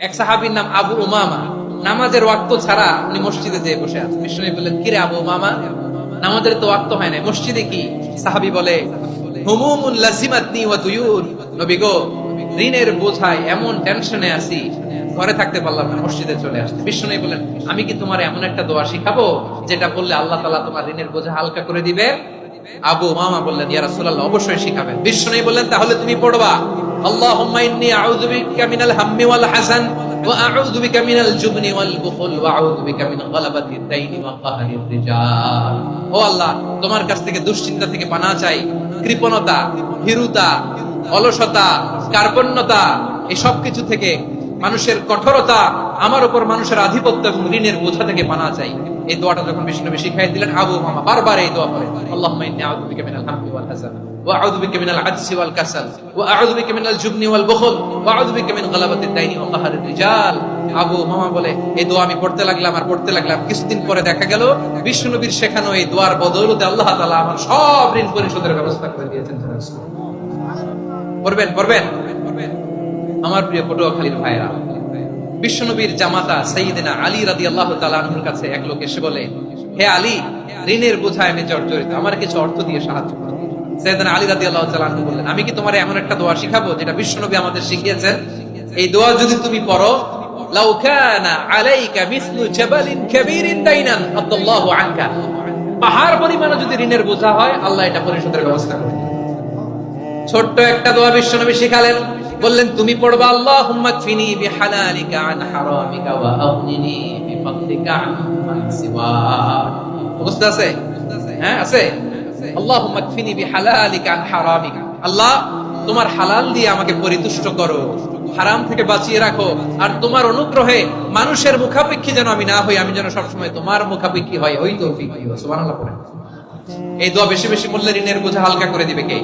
এক সাহাবীর নাম আবু উমামা, নামাজের ওয়াক্ত ছাড়া উনি মসজিদে যেয়ে বসে আছেন। বিষ্ণু বললেন, কিরে আবু উমামা, নামাজের তো ওয়াক্ত হয় না, মসজিদে কি? সাহাবী বলে, হুমুমুন লাজিমাতনি ওয়া দুয়ুন, নবী গো, ঋণের বোঝায় এমন টেনশনে আছি, ঘরে থাকতে পারলাম না, মসজিদে চলে আসছে। বিষ্ণু বললেন, আমি কি তোমার এমন একটা দোয়া শিখাবো যেটা বললে আল্লাহ তাআলা তোমার ঋণের বোঝা হালকা করে দিবে? আবু উমামা বললেন, ইয়া রাসূলুল্লাহ, অবশ্যই শিখাবেন। বিষ্ণু বললেন, তাহলে তুমি পড়বা, আল্লাহুম্মা ইন্নী আউযু বিকা মিনাল হাম্মি ওয়াল হাযান ওয়া আউযু বিকা মিনাল জুবনি ওয়াল বুখল ওয়া আউযু বিকা মিন গালাবাতিদ দাইনি ওয়া কাহরির রিজাল। ও আল্লাহ, তোমার কাছ থেকে দুশ্চিন্তা থেকে পানাহ চাই, কৃপণতা, ভীরুতা, অলসতা, কার্পণ্যতা, এই সব কিছু থেকে, মানুষের কঠোরতা, আমার উপর মানুষের আধিপত্য এবং ঋণের বোঝা থেকে পানাহ চাই। এই দোয়াটা যখন বিষ্ণু শিখাই দিলেন, আবু উমামা বারবার এই দোয়া পড়ে, আল্লাহুম্মা ইন্নী আউযু বিকা মিনাল হাম্মি ওয়াল হাযান ওয়া আউযু বিকা মিনাল আজজি ওয়াল কাসাল ওয়া আউযু বিকা মিনাল জুবনি ওয়াল বুখল ওয়া আউযু বিকা মিন গালাবাতিদ দাইনি ওয়া কাহরির রিজাল। আবু উমামা বলে, এই দোয়া আমি পড়তে লাগলাম। কিছুদিন পরে দেখা গেল বিষ্ণু নবীর শেখানো এই দোয়ার বদৌলতে আল্লাহ তাআলা আমার সব ঋণ পরিশোধের ব্যবস্থা করে দিয়েছেন। পড়বেন আমার প্রিয় পটুয়াখালীর ভাইরা, বিশ্বনবীর জামাতা সাইয়্যিদিনা আলী রাদিয়াল্লাহু তাআলা আনহুর কাছে এক লোক এসে বলে, হে আলী, ঋণের বোঝায় আমি জর্জরিত, আমার কিছু অর্থ দিয়ে সাহায্য করো। সাইয়্যিদিনা আলী রাদিয়াল্লাহু তাআলা আনহু বললেন, আমি কি তোমার এমন একটা দোয়া শিখাবো যেটা বিশ্বনবী আমাদের শিখিয়েছেন? এই দোয়া যদি তুমি পড়ো, লাউ কানা আলাইকা মিসলু জাবালিন কাবীরিন দাইনান আদাল্লাহু আনকা, পাহাড় পরিমাণ যদি ঋণের বোঝা হয়, আল্লাহ এটা পরিশোধের ব্যবস্থা করে দিবেন। ছোট্ট একটা দোয়া বিশ্বনবী শিখালেন, বললেন, তুমি পড়বা, আল্লাহুম্মা কফিনি বিহালালিকা আন হারামিকা ওয়া আগনিনি বিফাদলিকা আম্মান সিওয়াক। বুঝতে আছে? হ্যাঁ, আছে। আল্লাহুম্মা কফিনি বিহালালিকা আন হারামিকা, আল্লাহ তোমার হালাল দিয়ে আমাকে পরিতুষ্ট করো, হারাম থেকে বাঁচিয়ে রাখো, আর তোমার অনুগ্রহে মানুষের মুখাপেক্ষী যেন আমি না হই, আমি যেন সবসময় তোমার মুখাপেক্ষী হই, ওই তৌফিক দিও। সুবহানাল্লাহ পড়েন। এই দোয়া বেশি বেশি পড়লে ঋণের বোঝা হালকা করে দিবে কে?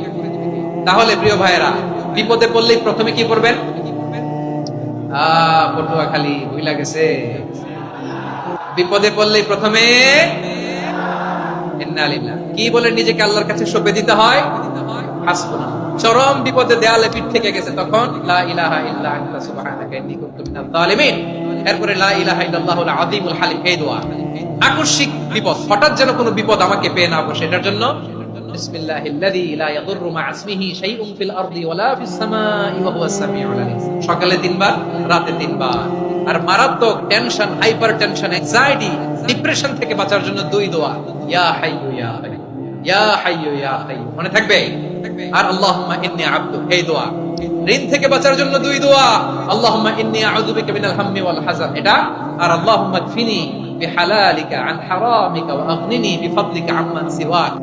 তাহলে প্রিয় ভাইয়েরা, বিপদে পড়লেই প্রথমে কি পড়বেন? পটুয়াখালী ভুইলা গেছে, বিপদে পড়লেই প্রথমে ইন্না লিল্লাহ কি বলে নিজেকে আল্লাহর কাছে সঁপে দিতে হয়, হাসবুনা। চরম বিপদে দেয়ালে পিঠ থেকে গেছে, তখন লা ইলাহা ইল্লা আনতা সুবহানাকা ইন্নী কুনতু মিনাজ জালিমিন, এরপরে লা ইলাহা ইল্লাল্লাহুল আযীমুল হালিম। এই দোয়া আকস্মিক বিপদ, হঠাৎ যেন কোনো বিপদ আমাকে পেয়ে না বসে, এটার জন্য বিসমিল্লাহিল্লাযী লা ইয়াদুররু মা ইসমিহি শাইউন ফিল আরদি ওয়ালা ফিস সামাই ওয়া হুয়াস সামিউল আলীম। সকালে 3 বার, রাতে 3 বার। আর মারাত্মক tension, hyper tension, anxiety, depression থেকে বাঁচার জন্য 2 দোয়া, ইয়া হাইয়্যু ইয়া কাইয়্যুম, ইয়া হাইয়্যু ইয়া কাইয়্যুম, মনে থাকবে? আর আল্লাহুম্মা ইন্নী আবদু, এই দোয়া। ঋণ থেকে বাঁচার জন্য 2 দোয়া, আল্লাহুম্মা ইন্নী আউযু বিকা মিনাল হাম্মি ওয়াল হাযান, এটা। আর আল্লাহুম্মা কফিনি বিহালালিকা আন হারামিকা ওয়া আগনিনি বিফাদলিকা আম্মান সিওয়াক।